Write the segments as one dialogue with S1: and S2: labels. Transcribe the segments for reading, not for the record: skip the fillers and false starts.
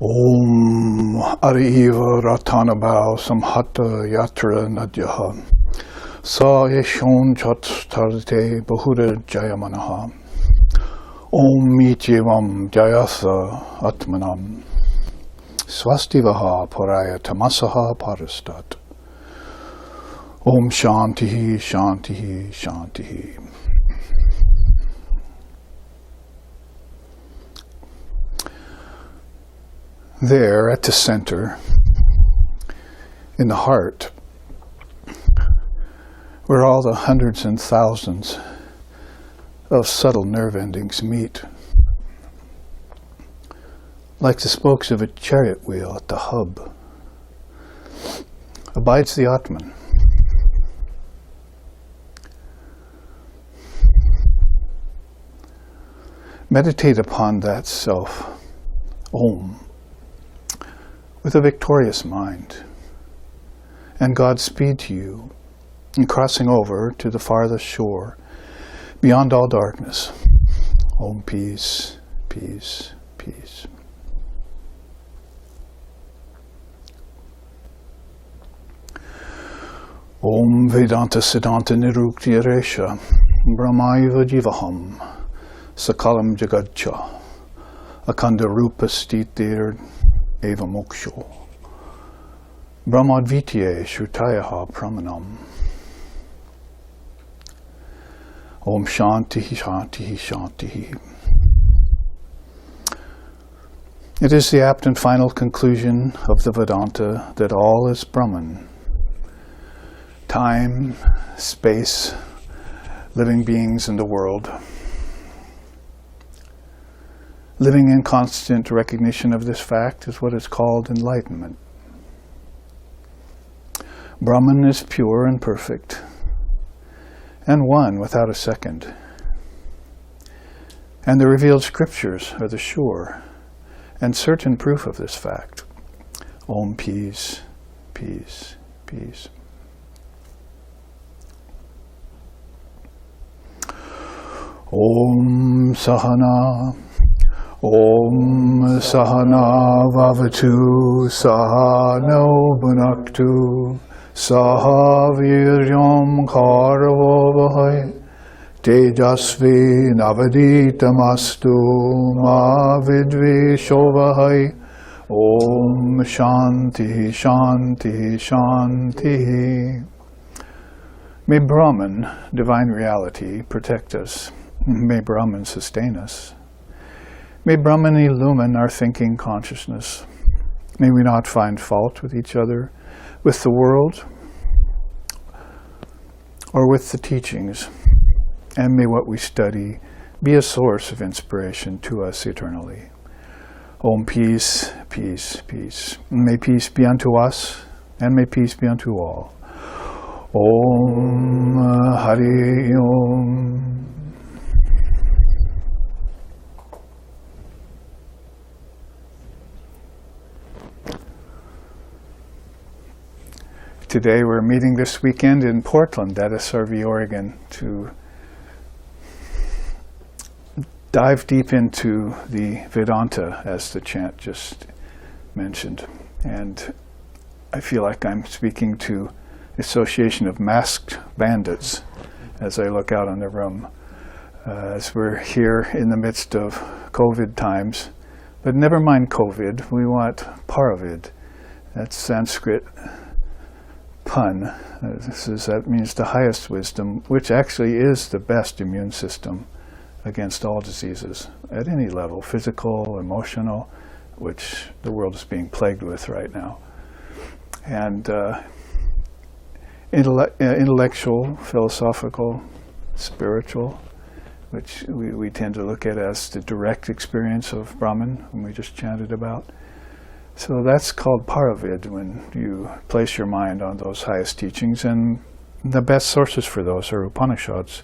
S1: Om Ariva Ratanabhau Samhata Yatra Nadyaha Sa Yeshon Chat Tarte Bahura Jayamanaha Om Mityevam Jayasa Atmanam Swastivaha Paraya Tamasaha Parastat Om Shantihi Shantihi Shantihi. There, at the center, in the heart, where all the hundreds and thousands of subtle nerve endings meet, like the spokes of a chariot wheel at the hub, abides the Atman. Meditate upon that self, Om, with a victorious mind, and Godspeed to you in crossing over to the farthest shore, beyond all darkness. Om, peace, peace, peace. Om Vedanta Siddhanta Nirukti Resha Brahmaiva Jivaham Sakalam Jagadcha Akanda Rupa Stitir Eva Moksho Brahmadvitye Shrutayaha Pramanam. Om Shantihi Shantihi Shantihi. It is the apt and final conclusion of the Vedanta that all is Brahman. Time, space, living beings in the world. Living in constant recognition of this fact is what is called enlightenment. Brahman is pure and perfect, and one without a second. And the revealed scriptures are the sure and certain proof of this fact. Om, peace, peace, peace. Om Sahana. Om Sahana Vavatu Sahano Bhunaktu Saha Viryam Karavavahai Tejasvi Navaditamastu Ma Vidvishovahai. Om Shanti Shanti Shanti. May Brahman, divine reality, protect us. May Brahman sustain us. May Brahman illumine our thinking consciousness. May we not find fault with each other, with the world, or with the teachings. And may what we study be a source of inspiration to us eternally. Om, peace, peace, peace. May peace be unto us, and may peace be unto all. Om Hari Om. Today we're meeting this weekend in Portland at SRV, Oregon, to dive deep into the Vedanta, as the chant just mentioned. And I feel like I'm speaking to the Association of Masked Bandits as I look out on the room. As we're here in the midst of COVID times, but never mind COVID, we want Paravid. That's Sanskrit pun. That means the highest wisdom, which actually is the best immune system against all diseases at any level, physical, emotional, which the world is being plagued with right now. And intellectual, philosophical, spiritual, which we tend to look at as the direct experience of Brahman, whom we just chanted about. So that's called Paravid, when you place your mind on those highest teachings, and the best sources for those are Upanishads.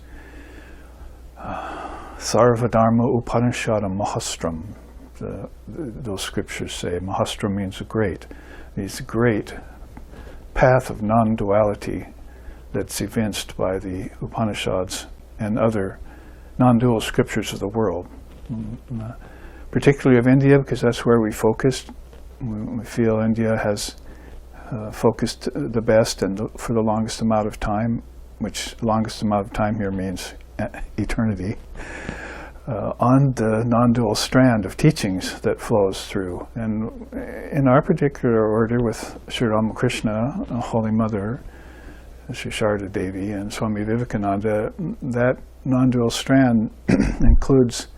S1: Sarvadharma Upanishadam Mahastram. Those scriptures say Mahastram means great. It's a great path of non-duality that's evinced by the Upanishads and other non-dual scriptures of the world. Particularly of India, because that's where we focused We feel India has focused the best and for the longest amount of time, which longest amount of time here means eternity, on the non-dual strand of teachings that flows through. And in our particular order with Sri Ramakrishna, Holy Mother, Sri Sharda Devi, and Swami Vivekananda, that non-dual strand includes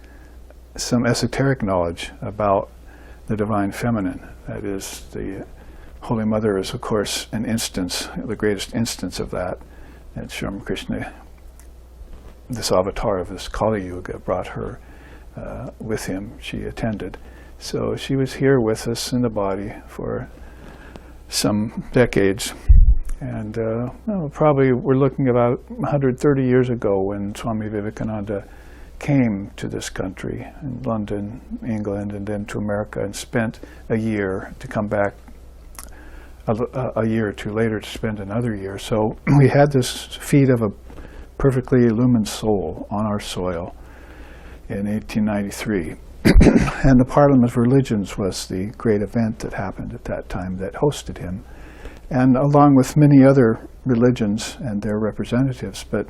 S1: some esoteric knowledge about the Divine Feminine. That is, the Holy Mother is, of course, an instance, the greatest instance of that. And Sri Ramakrishna, this avatar of this Kali Yuga, brought her with him. She attended. So she was here with us in the body for some decades. And probably we're looking about 130 years ago when Swami Vivekananda came to this country, in London, England, and then to America, and spent a year to come back a year or two later to spend another year. So we had this feat of a perfectly illumined soul on our soil in 1893. And the Parliament of Religions was the great event that happened at that time that hosted him, and along with many other religions and their representatives. But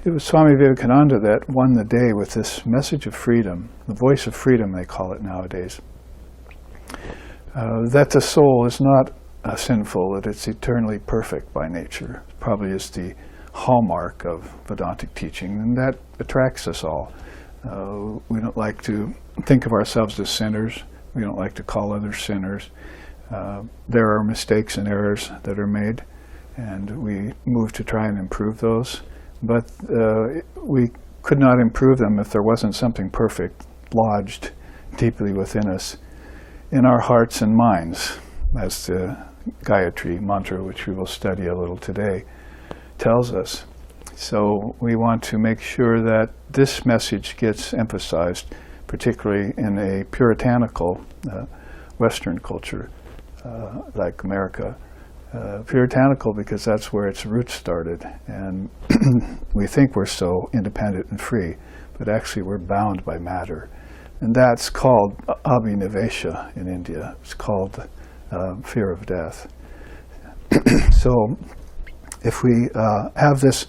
S1: it was Swami Vivekananda that won the day with this message of freedom, the voice of freedom they call it nowadays, that the soul is not sinful, that it's eternally perfect by nature, probably is the hallmark of Vedantic teaching, and that attracts us all. We don't like to think of ourselves as sinners. We don't like to call others sinners. There are mistakes and errors that are made, and we move to try and improve those. But we could not improve them if there wasn't something perfect lodged deeply within us, in our hearts and minds, as the Gayatri mantra, which we will study a little today, tells us. So we want to make sure that this message gets emphasized, particularly in a puritanical Western culture like America. Puritanical because that's where its roots started, and we think we're so independent and free, but actually we're bound by matter. And that's called abhinivesha in India. It's called fear of death. So if we have this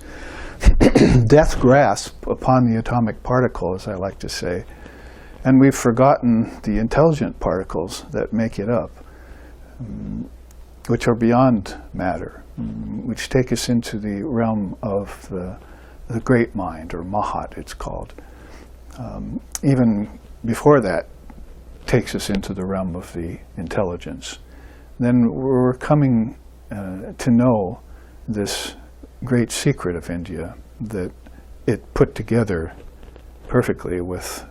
S1: death grasp upon the atomic particle, as I like to say, and we've forgotten the intelligent particles that make it up, which are beyond matter, which take us into the realm of the great mind, or Mahat it's called. Even before that, takes us into the realm of the intelligence. Then we're coming to know this great secret of India, that it put together perfectly with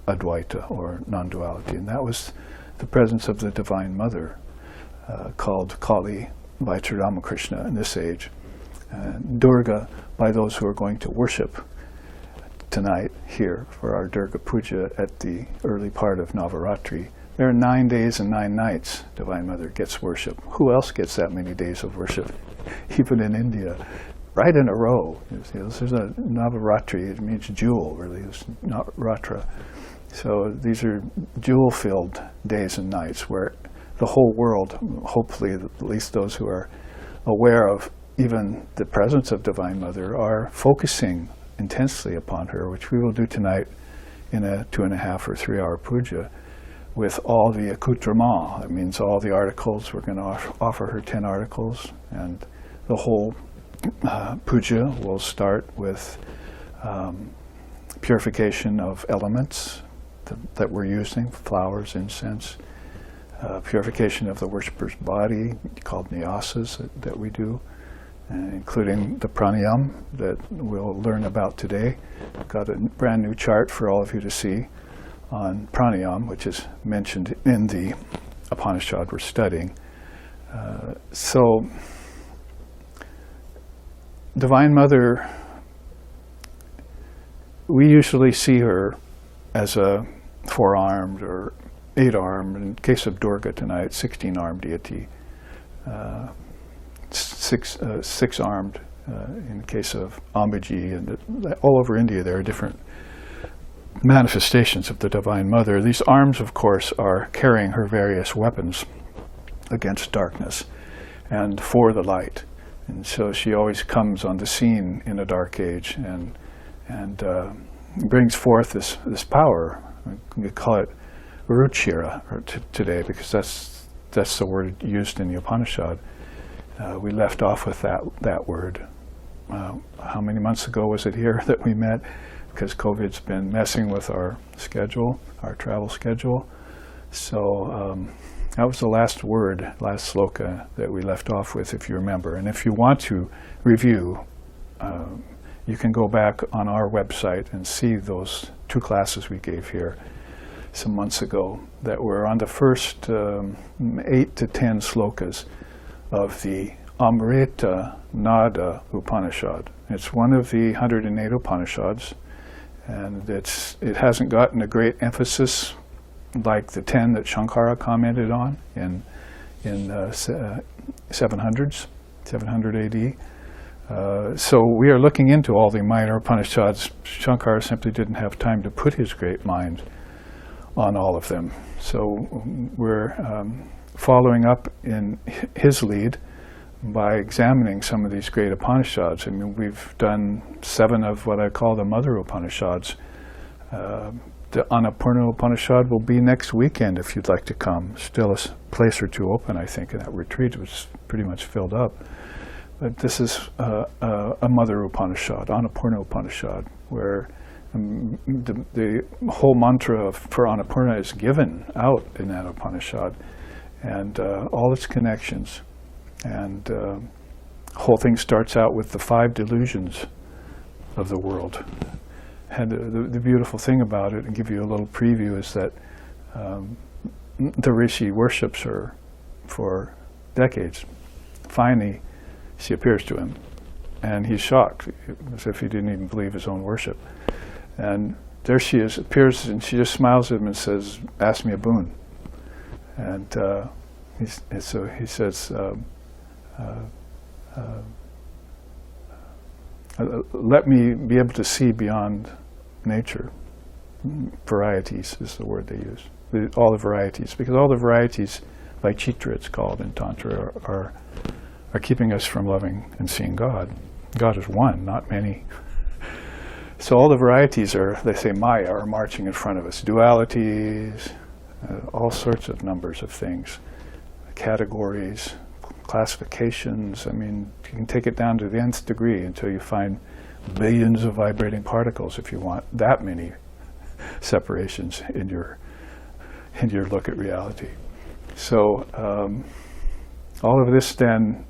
S1: Advaita, or non-duality, and that was the presence of the Divine Mother, called Kali by Sri Ramakrishna in this age, Durga by those who are going to worship tonight here for our Durga Puja at the early part of Navaratri. There are 9 days and 9 nights Divine Mother gets worship. Who else gets that many days of worship, even in India? Right in a row. This is a Navaratri, it means jewel, really, it's not Ratra. So these are jewel-filled days and nights where the whole world, hopefully at least those who are aware of even the presence of Divine Mother, are focusing intensely upon her, which we will do tonight in a 2.5 or 3 hour puja with all the accoutrements. That means all the articles. We're going to offer her 10 articles, and the whole puja will start with purification of elements that we're using, flowers, incense, purification of the worshipper's body, called nyasas, that we do, including the pranayam that we'll learn about today. I've got a brand new chart for all of you to see on pranayam, which is mentioned in the Upanishad we're studying. So Divine Mother, we usually see her as a 4-armed or 8-armed, in case of Durga tonight, 16-armed deity, 6-armed in case of Ambaji, and all over India there are different manifestations of the Divine Mother. These arms, of course, are carrying her various weapons against darkness and for the light. And so she always comes on the scene in a dark age and brings forth this power. We call it Ruchira today, because that's the word used in the Upanishad. We left off with that word. How many months ago was it here that we met? Because COVID's been messing with our schedule, our travel schedule. So that was the last word, last sloka that we left off with, if you remember. And if you want to review, you can go back on our website and see those 2 classes we gave here some months ago that were on the first 8 to 10 slokas of the Amrita-Nada Upanishad. It's one of the 108 Upanishads, and it hasn't gotten a great emphasis like the 10 that Shankara commented on in 700 AD. So we are looking into all the minor Upanishads. Shankara simply didn't have time to put his great mind on all of them. So we're following up in his lead by examining some of these great Upanishads. I mean, we've done 7 of what I call the Mother Upanishads. The Annapurna Upanishad will be next weekend if you'd like to come. Still a place or 2 open, I think, in that retreat. It was pretty much filled up. But this is a Mother Upanishad, Annapurna Upanishad, where the whole mantra for Annapurna is given out in that Upanishad, and all its connections. And the whole thing starts out with the 5 delusions of the world. And the beautiful thing about it, and give you a little preview, is that the Rishi worships her for decades. Finally, she appears to him, and he's shocked, as if he didn't even believe his own worship. And there she is, appears, and she just smiles at him and says, "Ask me a boon." And so he says, let me be able to see beyond nature. Varieties is the word they use. All the varieties, because all the varieties, like Chitra it's called in Tantra, are keeping us from loving and seeing God. God is one, not many. So all the varieties are, they say Maya, are marching in front of us. Dualities, all sorts of numbers of things, categories, classifications. I mean, you can take it down to the nth degree until you find billions of vibrating particles if you want that many separations in your look at reality. So all of this then,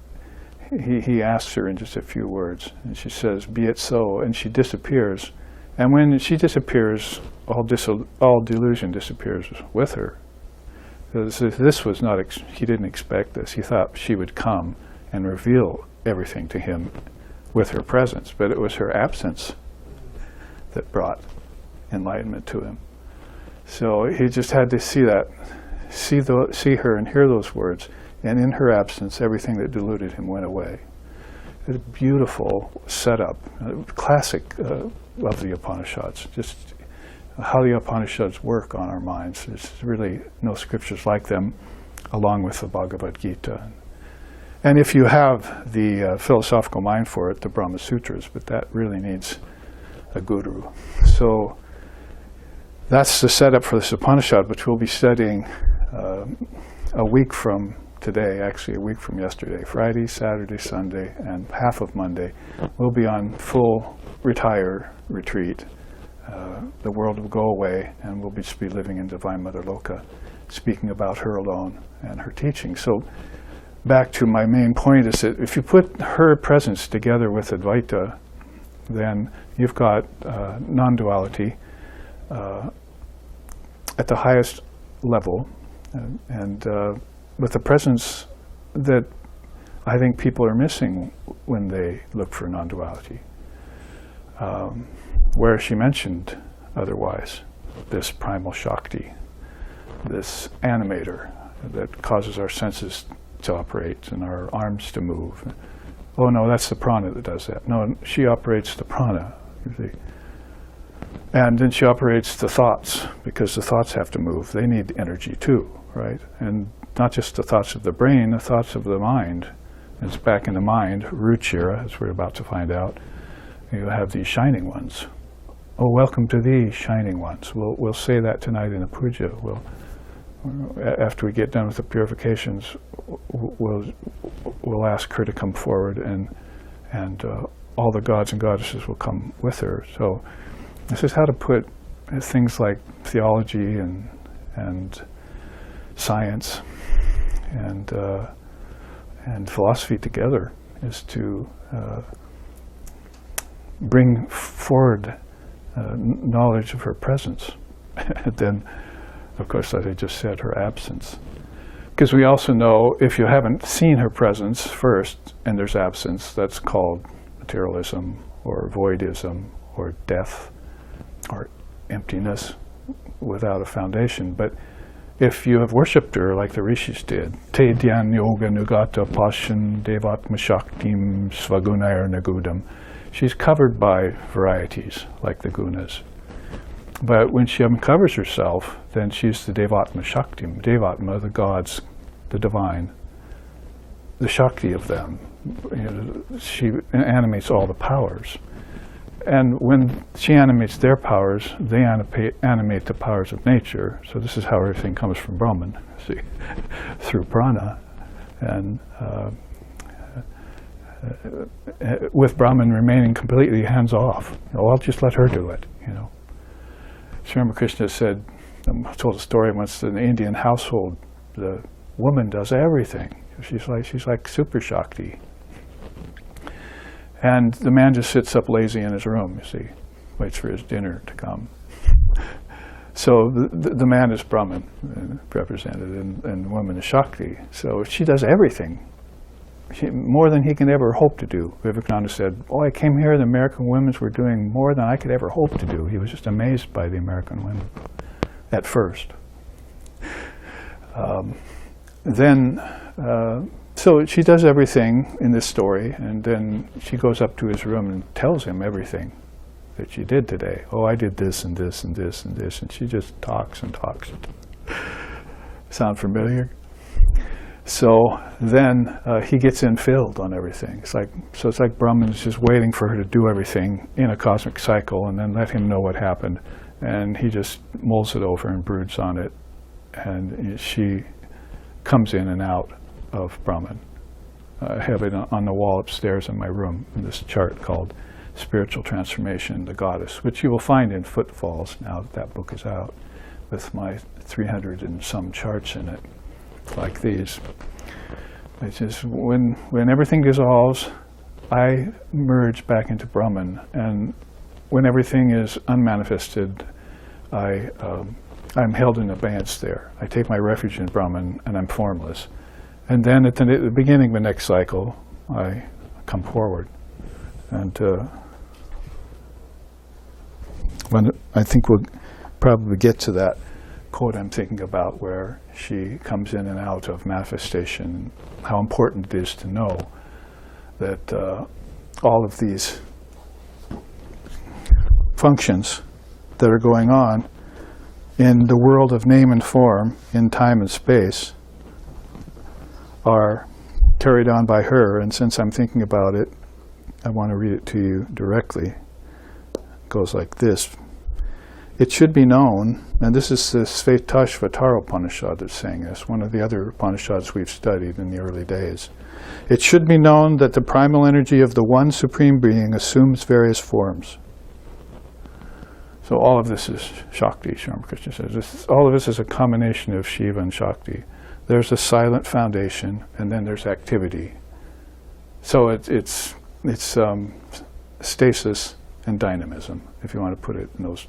S1: he asks her in just a few words, and she says, "Be it so," and she disappears. And when she disappears, all delusion disappears with her. This was not, he didn't expect this. He thought she would come and reveal everything to him with her presence, but it was her absence that brought enlightenment to him. So he just had to see that, see her and hear those words, and in her absence, everything that deluded him went away. A beautiful setup, classic of the Upanishads, just how the Upanishads work on our minds. There's really no scriptures like them, along with the Bhagavad Gita. And if you have the philosophical mind for it, the Brahma Sutras, but that really needs a guru. So that's the setup for this Upanishad, which we'll be studying a week from today, actually a week from yesterday. Friday, Saturday, Sunday, and half of Monday. We'll be on full retire retreat. The world will go away, and we'll just be living in Divine Mother Loka, speaking about her alone and her teaching. So back to my main point is that if you put her presence together with Advaita, then you've got non-duality at the highest level, and with the presence that I think people are missing when they look for non-duality. Where she mentioned otherwise, this primal Shakti, this animator that causes our senses to operate and our arms to move. Oh no, that's the prana that does that. No, she operates the prana. You see. And then she operates the thoughts, because the thoughts have to move. They need energy too, right? And not just the thoughts of the brain, the thoughts of the mind. It's back in the mind, Ruchira, as we're about to find out. You have these shining ones. Oh, welcome to these shining ones. We'll say that tonight in the puja. After we get done with the purifications, we'll ask her to come forward, and all the gods and goddesses will come with her. So this is how to put things like theology and science and philosophy together, is to bring forward knowledge of her presence. And then, of course, as I just said, her absence. Because we also know, if you haven't seen her presence first and there's absence, that's called materialism or voidism or death or emptiness without a foundation. But if you have worshipped her like the rishis did, te dhyan yoga nugata pashan devatma shaktim svagunayar nagudam, she's covered by varieties like the gunas. But when she uncovers herself, then she's the devatma shaktim, devatma, the gods, the divine, the shakti of them. She animates all the powers. And when she animates their powers, they animate the powers of nature. So this is how everything comes from Brahman, see, through prana. And with Brahman remaining completely hands-off. I'll just let her do it, Sri Ramakrishna said, I told a story once, in an Indian household, the woman does everything. She's like super Shakti. And the man just sits up lazy in his room, waits for his dinner to come. So the man is Brahman represented, and the woman is Shakti. So she does everything, more than he can ever hope to do. Vivekananda said, I came here, the American women were doing more than I could ever hope to do. He was just amazed by the American women at first. So she does everything in this story, and then she goes up to his room and tells him everything that she did today. I did this and this and this and this, and she just talks and talks. Sound familiar? So then he gets infilled on everything. It's like Brahman's just waiting for her to do everything in a cosmic cycle, and then let him know what happened, and he just mulls it over and broods on it, and she comes in and out of Brahman. I have it on the wall upstairs in my room, in this chart called Spiritual Transformation, the Goddess, which you will find in Footfalls now that book is out, with my 300 and some charts in it, like these. It's just when everything dissolves, I merge back into Brahman, and when everything is unmanifested, I'm held in abeyance there. I take my refuge in Brahman, and I'm formless. And then at the beginning of the next cycle, I come forward. And when I think we'll probably get to that quote I'm thinking about, where she comes in and out of manifestation, how important it is to know that all of these functions that are going on in the world of name and form, in time and space, are carried on by her. And since I'm thinking about it, I want to read it to you directly. It goes like this. It should be known, and this is the Svetashvatara Upanishad that's saying this, one of the other Upanishads we've studied in the early days. It should be known that the primal energy of the one Supreme Being assumes various forms. So all of this is Shakti, Sri Ramakrishna says. All of this is a combination of Shiva and Shakti. There's a silent foundation, and then there's activity. So it's stasis and dynamism, if you want to put it in those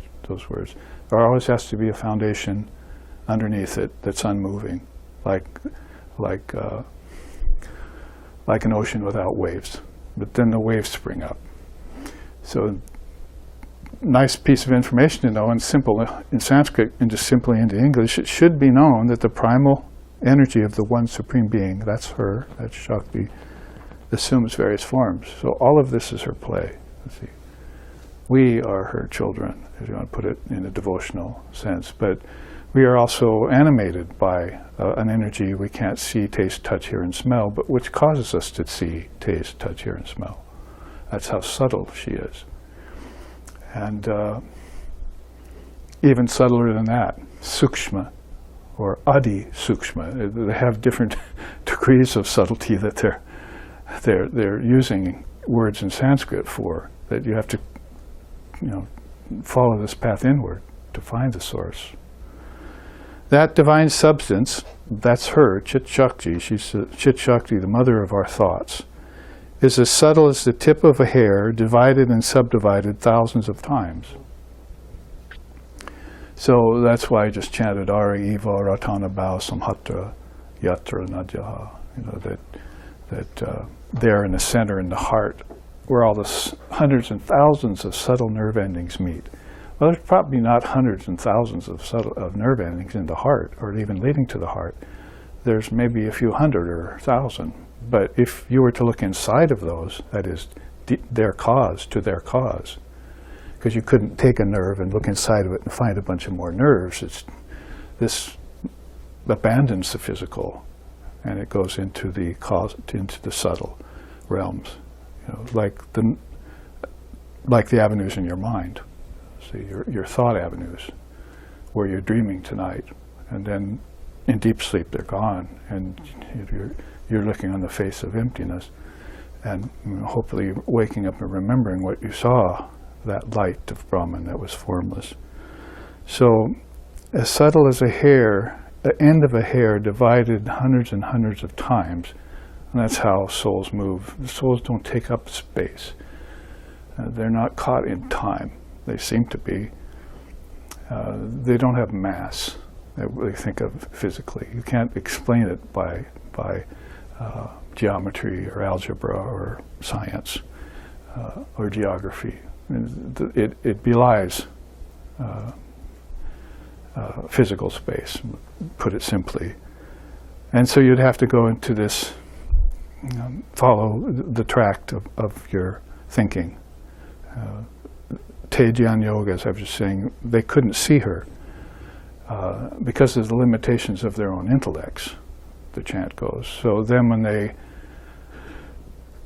S1: words. There always has to be a foundation underneath it that's unmoving, like an ocean without waves. But then the waves spring up. So, nice piece of information to know, and simple in Sanskrit and just simply into English. It should be known that the primal energy of the one Supreme Being, that's her, that's Shakti, assumes various forms. So all of this is her play. Let's see. We are her children, if you want to put it in a devotional sense. But we are also animated by an energy we can't see, taste, touch, hear, and smell, but which causes us to see, taste, touch, hear, and smell. That's how subtle she is. And even subtler than that, sukshma, or adi sukshma. They have different degrees of subtlety that they're using words in Sanskrit for, that you have to, follow this path inward to find the source. That divine substance, that's her, Chit Shakti, she's Chit Shakti, the mother of our thoughts, is as subtle as the tip of a hair, divided and subdivided thousands of times. So that's why I just chanted Ari Eva Ratana Bhau Samhatra Yatra Nadyaha, that there in the center, in the heart, where all the hundreds and thousands of subtle nerve endings meet. Well, there's probably not hundreds and thousands of nerve endings in the heart, or even leading to the heart. There's maybe a few hundred or 1,000. But if you were to look inside of those, that is, their cause to their cause, because you couldn't take a nerve and look inside of it and find a bunch of more nerves. This abandons the physical, and it goes into the cause, into the subtle realms, like the avenues in your mind. See, your thought avenues, where you're dreaming tonight, and then in deep sleep they're gone, and you're looking on the face of emptiness, and hopefully waking up and remembering what you saw, that light of Brahman that was formless. So, as subtle as a hair, the end of a hair divided hundreds and hundreds of times, and that's how souls move. The souls don't take up space. They're not caught in time. They seem to be. They don't have mass that we think of physically. You can't explain it by geometry or algebra or science or geography. It belies physical space, put it simply. And so you'd have to go into this, follow the tract of your thinking. Tejyan Yoga, as I was just saying, they couldn't see her because of the limitations of their own intellects, the chant goes. So then when they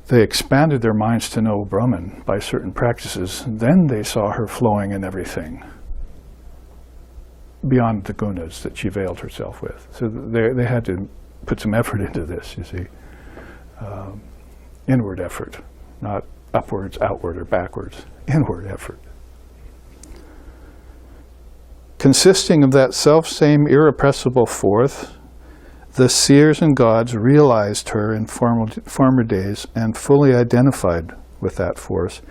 S1: expanded their minds to know Brahman by certain practices, then they saw her flowing in everything beyond the gunas that she veiled herself with. So they had to put some effort into this, you see. Inward effort, not upwards, outward, or backwards. Inward effort. Consisting of that self-same irrepressible force, the seers and gods realized her in former days and fully identified with that force,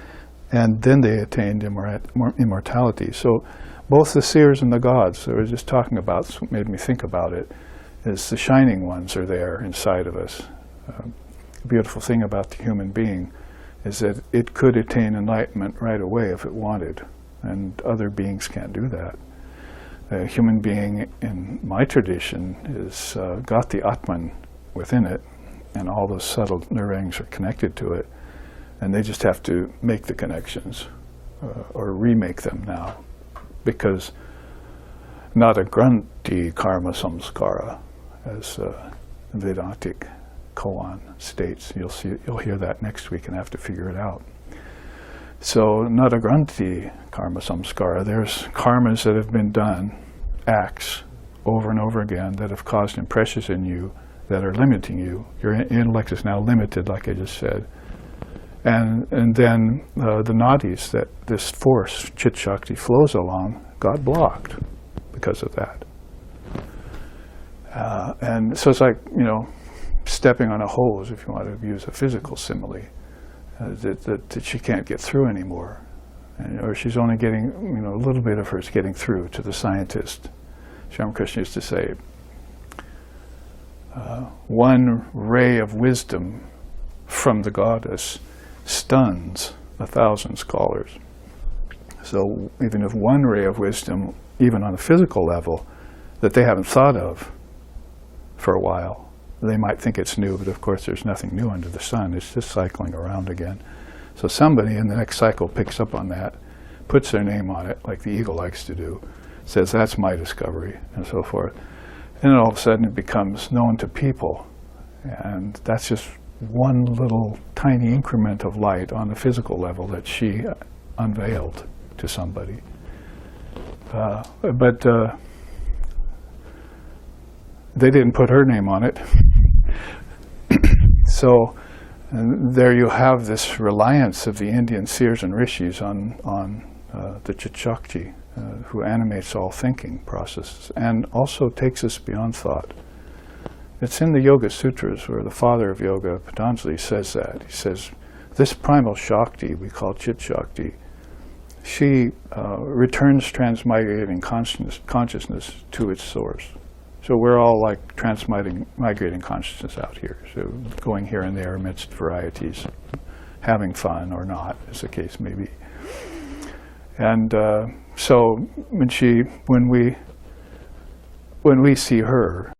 S1: and then they attained immortality. So both the seers and the gods that I was just talking about, what made me think about it, is the shining ones are there inside of us. The beautiful thing about the human being is that it could attain enlightenment right away if it wanted, and other beings can't do that. A human being in my tradition is got the Atman within it, and all those subtle nerves are connected to it, and they just have to make the connections or remake them now, because not a granti karma samskara, as Vedantic koan states. You'll hear that next week and have to figure it out. So nada granti karma samskara, there's karmas that have been done, acts over and over again that have caused impressions in you that are limiting you. Your intellect is now limited, like I just said. And then the nadis that this force, Chit Shakti, flows along, got blocked because of that. And so it's like, stepping on a hose, if you want to use a physical simile, that she can't get through anymore. Or she's only getting, a little bit of her is getting through to the scientist. Sri Ramakrishna used to say, one ray of wisdom from the goddess stuns 1,000 scholars. So even if one ray of wisdom, even on a physical level, that they haven't thought of for a while, they might think it's new, but of course there's nothing new under the sun. It's just cycling around again. So somebody in the next cycle picks up on that, puts their name on it, like the eagle likes to do, says that's my discovery, and so forth. And then all of a sudden it becomes known to people. And that's just one little tiny increment of light on the physical level that she unveiled to somebody. But they didn't put her name on it. So there you have this reliance of the Indian seers and rishis on the Chit-Shakti, who animates all thinking processes and also takes us beyond thought. It's in the Yoga Sutras where the father of yoga, Patanjali, says that. He says, this primal Shakti, we call Chit-Shakti, she returns transmigrating consciousness to its source. So we're all like migrating consciousness out here, so going here and there amidst varieties, having fun or not, as the case may be. And so when we see her,